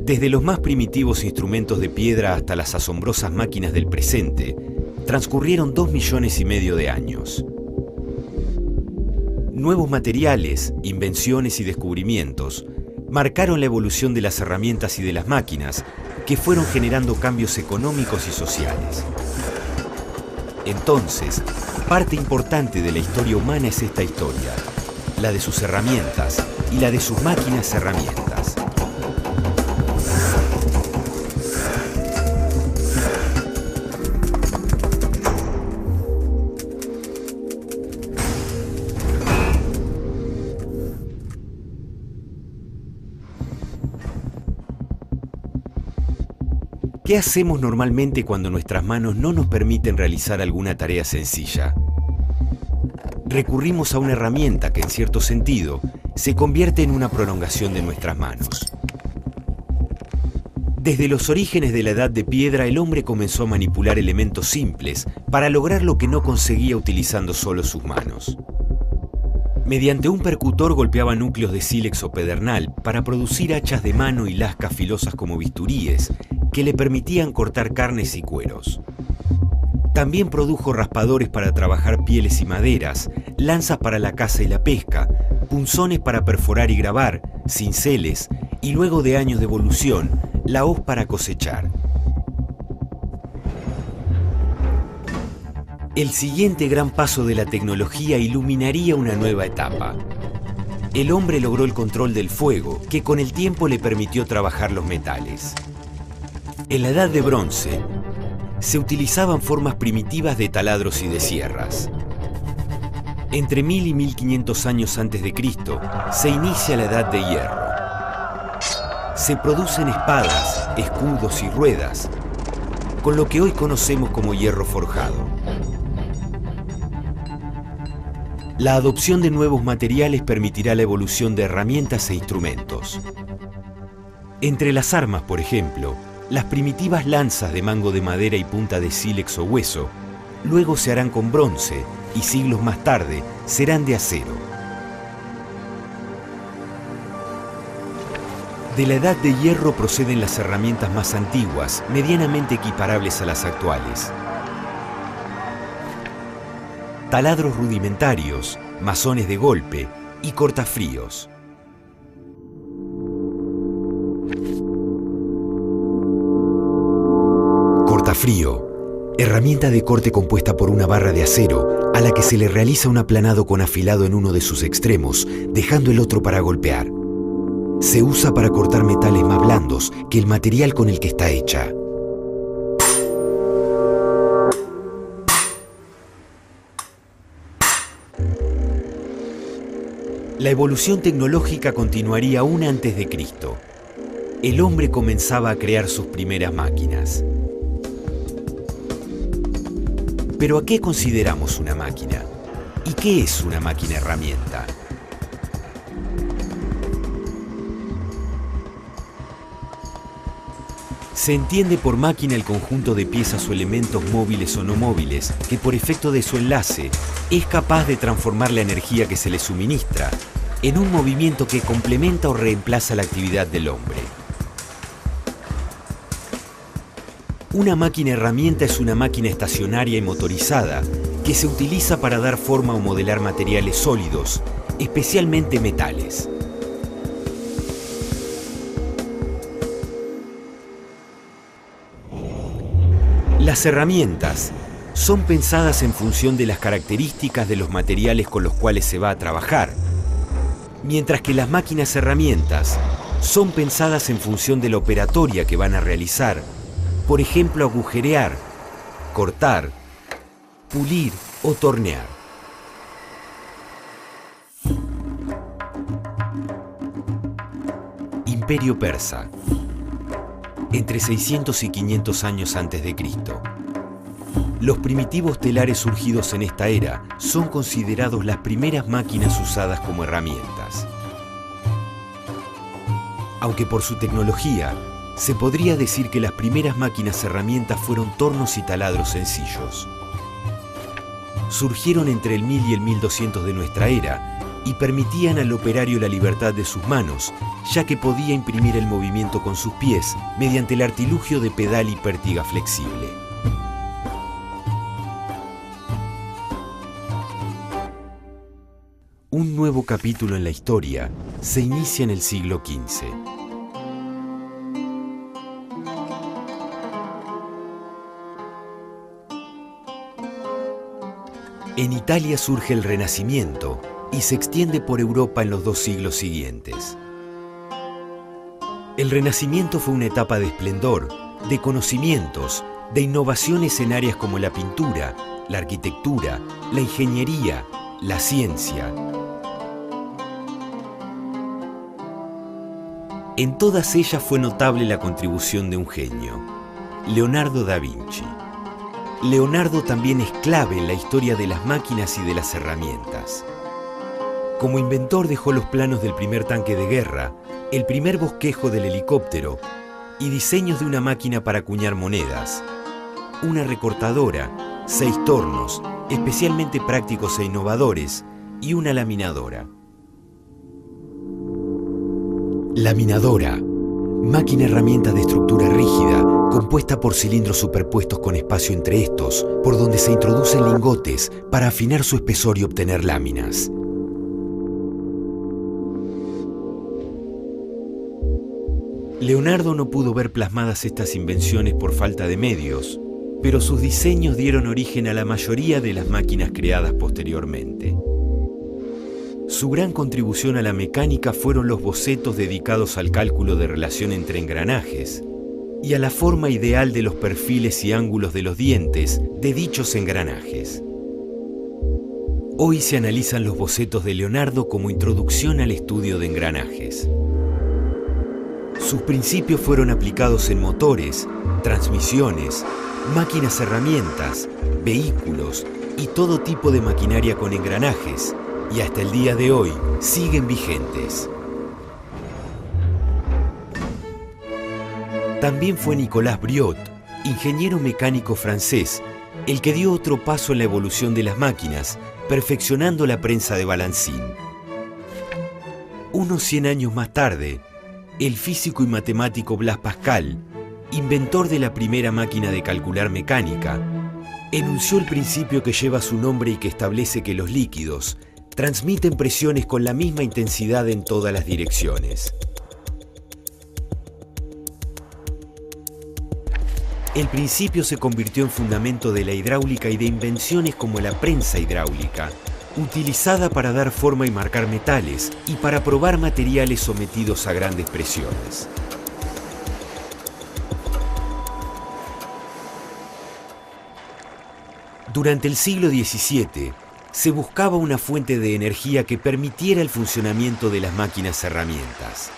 Desde los más primitivos instrumentos de piedra hasta las asombrosas máquinas del presente, transcurrieron 2,5 millones de años. Nuevos materiales, invenciones y descubrimientos marcaron la evolución de las herramientas y de las máquinas, que fueron generando cambios económicos y sociales. Entonces, parte importante de la historia humana es esta historia, la de sus herramientas y la de sus máquinas herramientas. ¿Qué hacemos normalmente cuando nuestras manos no nos permiten realizar alguna tarea sencilla? Recurrimos a una herramienta que, en cierto sentido, se convierte en una prolongación de nuestras manos. Desde los orígenes de la Edad de Piedra, el hombre comenzó a manipular elementos simples para lograr lo que no conseguía utilizando solo sus manos. Mediante un percutor golpeaba núcleos de sílex o pedernal para producir hachas de mano y lascas filosas como bisturíes, que le permitían cortar carnes y cueros. También produjo raspadores para trabajar pieles y maderas, lanzas para la caza y la pesca, punzones para perforar y grabar, cinceles y, luego de años de evolución, la hoz para cosechar. El siguiente gran paso de la tecnología iluminaría una nueva etapa. El hombre logró el control del fuego, que con el tiempo le permitió trabajar los metales. En la Edad de Bronce, se utilizaban formas primitivas de taladros y de sierras. Entre 1000 y 1500 años antes de Cristo, se inicia la Edad de Hierro. Se producen espadas, escudos y ruedas, con lo que hoy conocemos como hierro forjado. La adopción de nuevos materiales permitirá la evolución de herramientas e instrumentos. Entre las armas, por ejemplo, las primitivas lanzas de mango de madera y punta de sílex o hueso, luego se harán con bronce y siglos más tarde serán de acero. De la Edad de Hierro proceden las herramientas más antiguas, medianamente equiparables a las actuales. Taladros rudimentarios, mazones de golpe y cortafríos. Cortafrío, herramienta de corte compuesta por una barra de acero a la que se le realiza un aplanado con afilado en uno de sus extremos, dejando el otro para golpear. Se usa para cortar metales más blandos que el material con el que está hecha. La evolución tecnológica continuaría aún antes de Cristo. El hombre comenzaba a crear sus primeras máquinas. ¿Pero a qué consideramos una máquina? ¿Y qué es una máquina herramienta? Se entiende por máquina el conjunto de piezas o elementos móviles o no móviles que, por efecto de su enlace, es capaz de transformar la energía que se le suministra en un movimiento que complementa o reemplaza la actividad del hombre. Una máquina herramienta es una máquina estacionaria y motorizada que se utiliza para dar forma o modelar materiales sólidos, especialmente metales. Las herramientas son pensadas en función de las características de los materiales con los cuales se va a trabajar, mientras que las máquinas herramientas son pensadas en función de la operatoria que van a realizar. Por ejemplo, agujerear, cortar, pulir o tornear. Imperio Persa. Entre 600 y 500 años antes de Cristo. Los primitivos telares surgidos en esta era son considerados las primeras máquinas usadas como herramientas. Aunque por su tecnología, se podría decir que las primeras máquinas herramientas fueron tornos y taladros sencillos. Surgieron entre el 1000 y el 1200 de nuestra era y permitían al operario la libertad de sus manos ya que podía imprimir el movimiento con sus pies mediante el artilugio de pedal y pértiga flexible. Un nuevo capítulo en la historia se inicia en el siglo XV. En Italia surge el Renacimiento y se extiende por Europa en los 2 siglos siguientes. El Renacimiento fue una etapa de esplendor, de conocimientos, de innovaciones en áreas como la pintura, la arquitectura, la ingeniería, la ciencia. En todas ellas fue notable la contribución de un genio, Leonardo da Vinci. Leonardo también es clave en la historia de las máquinas y de las herramientas. Como inventor dejó los planos del primer tanque de guerra, el primer bosquejo del helicóptero y diseños de una máquina para acuñar monedas, una recortadora, 6 tornos, especialmente prácticos e innovadores, y una laminadora. Laminadora, máquina herramienta de estructura rígida, compuesta por cilindros superpuestos con espacio entre estos, por donde se introducen lingotes para afinar su espesor y obtener láminas. Leonardo no pudo ver plasmadas estas invenciones por falta de medios, pero sus diseños dieron origen a la mayoría de las máquinas creadas posteriormente. Su gran contribución a la mecánica fueron los bocetos dedicados al cálculo de relación entre engranajes y a la forma ideal de los perfiles y ángulos de los dientes de dichos engranajes. Hoy se analizan los bocetos de Leonardo como introducción al estudio de engranajes. Sus principios fueron aplicados en motores, transmisiones, máquinas herramientas, vehículos y todo tipo de maquinaria con engranajes, y hasta el día de hoy siguen vigentes. También fue Nicolas Briot, ingeniero mecánico francés, el que dio otro paso en la evolución de las máquinas, perfeccionando la prensa de balancín. Unos 100 años más tarde, el físico y matemático Blaise Pascal, inventor de la primera máquina de calcular mecánica, enunció el principio que lleva su nombre y que establece que los líquidos transmiten presiones con la misma intensidad en todas las direcciones. El principio se convirtió en fundamento de la hidráulica y de invenciones como la prensa hidráulica, utilizada para dar forma y marcar metales y para probar materiales sometidos a grandes presiones. Durante el siglo XVII, se buscaba una fuente de energía que permitiera el funcionamiento de las máquinas herramientas.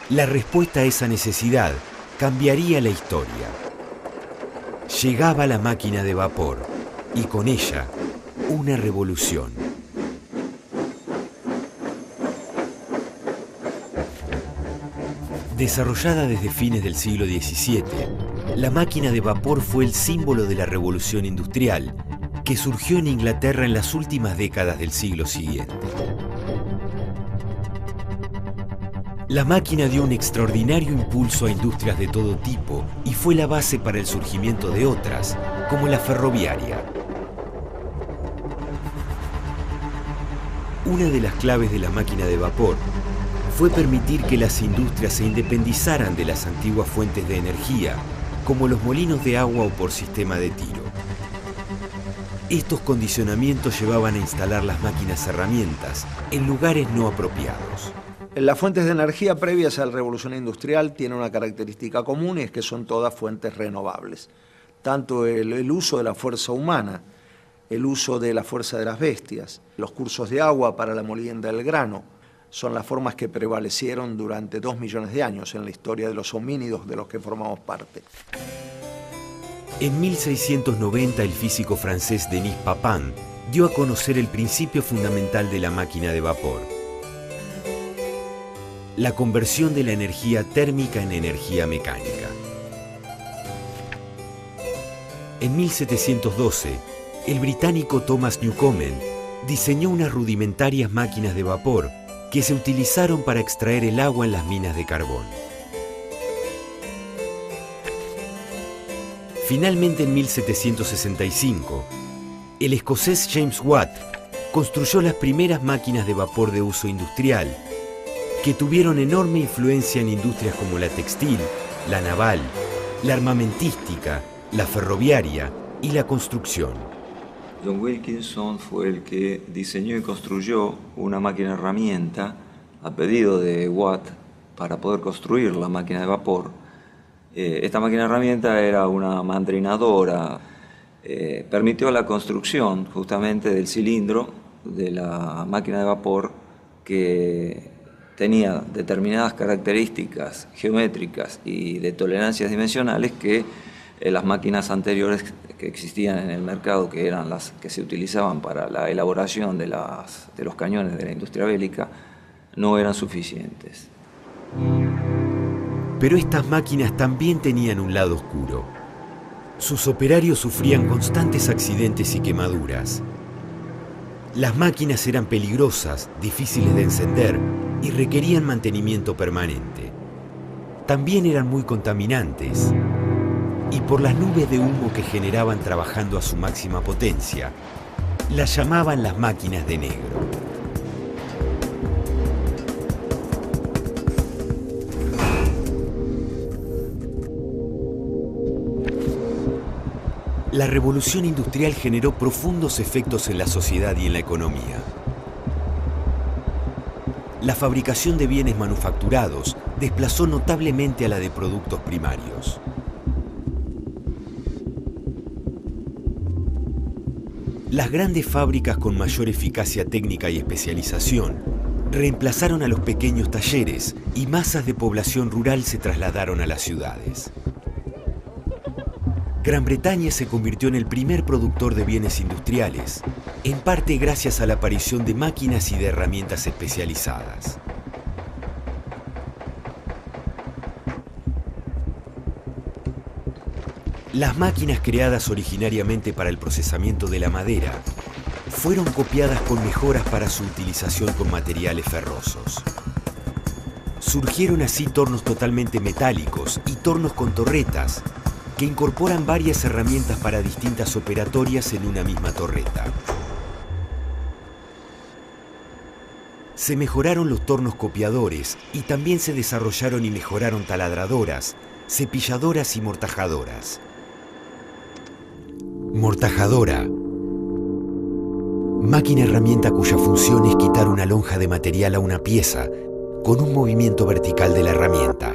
La respuesta a esa necesidad cambiaría la historia. Llegaba la máquina de vapor y con ella una revolución. Desarrollada desde fines del siglo XVII, la máquina de vapor fue el símbolo de la revolución industrial que surgió en Inglaterra en las últimas décadas del siglo siguiente. La máquina dio un extraordinario impulso a industrias de todo tipo y fue la base para el surgimiento de otras, como la ferroviaria. Una de las claves de la máquina de vapor fue permitir que las industrias se independizaran de las antiguas fuentes de energía, como los molinos de agua o por sistema de tiro. Estos condicionamientos llevaban a instalar las máquinas herramientas en lugares no apropiados. Las fuentes de energía previas a la revolución industrial tienen una característica común y es que son todas fuentes renovables. Tanto el uso de la fuerza humana, el uso de la fuerza de las bestias, los cursos de agua para la molienda del grano, son las formas que prevalecieron durante 2 millones de años en la historia de los homínidos de los que formamos parte. En 1690 el físico francés Denis Papin dio a conocer el principio fundamental de la máquina de vapor: la conversión de la energía térmica en energía mecánica. En 1712, el británico Thomas Newcomen diseñó unas rudimentarias máquinas de vapor que se utilizaron para extraer el agua en las minas de carbón. Finalmente, en 1765, el escocés James Watt construyó las primeras máquinas de vapor de uso industrial, que tuvieron enorme influencia en industrias como la textil, la naval, la armamentística, la ferroviaria y la construcción. John Wilkinson fue el que diseñó y construyó una máquina herramienta a pedido de Watt para poder construir la máquina de vapor. Esta máquina herramienta era una mandrinadora, permitió la construcción justamente del cilindro de la máquina de vapor, que tenía determinadas características geométricas y de tolerancias dimensionales que las máquinas anteriores que existían en el mercado, que eran las que se utilizaban para la elaboración de los cañones de la industria bélica, no eran suficientes. Pero estas máquinas también tenían un lado oscuro. Sus operarios sufrían constantes accidentes y quemaduras. Las máquinas eran peligrosas, difíciles de encender y requerían mantenimiento permanente. También eran muy contaminantes. Y por las nubes de humo que generaban trabajando a su máxima potencia, las llamaban las máquinas de negro. La revolución industrial generó profundos efectos en la sociedad y en la economía. La fabricación de bienes manufacturados desplazó notablemente a la de productos primarios. Las grandes fábricas con mayor eficacia técnica y especialización reemplazaron a los pequeños talleres y masas de población rural se trasladaron a las ciudades. Gran Bretaña se convirtió en el primer productor de bienes industriales, en parte gracias a la aparición de máquinas y de herramientas especializadas. Las máquinas creadas originariamente para el procesamiento de la madera fueron copiadas con mejoras para su utilización con materiales ferrosos. Surgieron así tornos totalmente metálicos y tornos con torretas que incorporan varias herramientas para distintas operatorias en una misma torreta. Se mejoraron los tornos copiadores y también se desarrollaron y mejoraron taladradoras, cepilladoras y mortajadoras. Mortajadora. Máquina herramienta cuya función es quitar una lonja de material a una pieza con un movimiento vertical de la herramienta.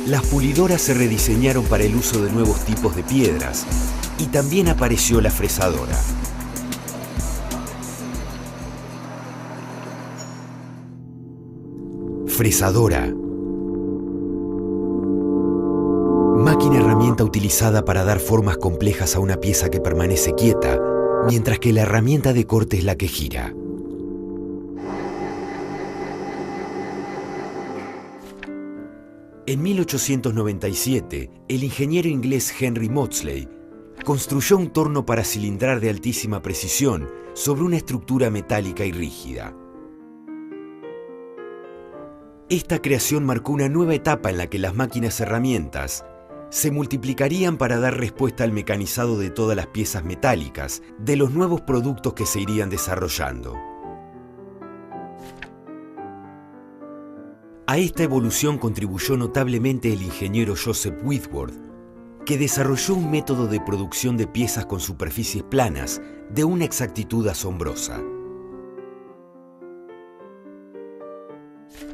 Las pulidoras se rediseñaron para el uso de nuevos tipos de piedras y también apareció la fresadora. Fresadora. Máquina herramienta utilizada para dar formas complejas a una pieza que permanece quieta, mientras que la herramienta de corte es la que gira. En 1897, el ingeniero inglés Henry Maudslay construyó un torno para cilindrar de altísima precisión sobre una estructura metálica y rígida. Esta creación marcó una nueva etapa en la que las máquinas herramientas se multiplicarían para dar respuesta al mecanizado de todas las piezas metálicas de los nuevos productos que se irían desarrollando. A esta evolución contribuyó notablemente el ingeniero Joseph Whitworth, que desarrolló un método de producción de piezas con superficies planas de una exactitud asombrosa.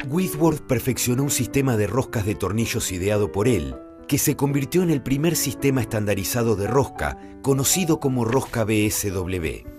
Whitworth perfeccionó un sistema de roscas de tornillos ideado por él, que se convirtió en el primer sistema estandarizado de rosca, conocido como rosca BSW.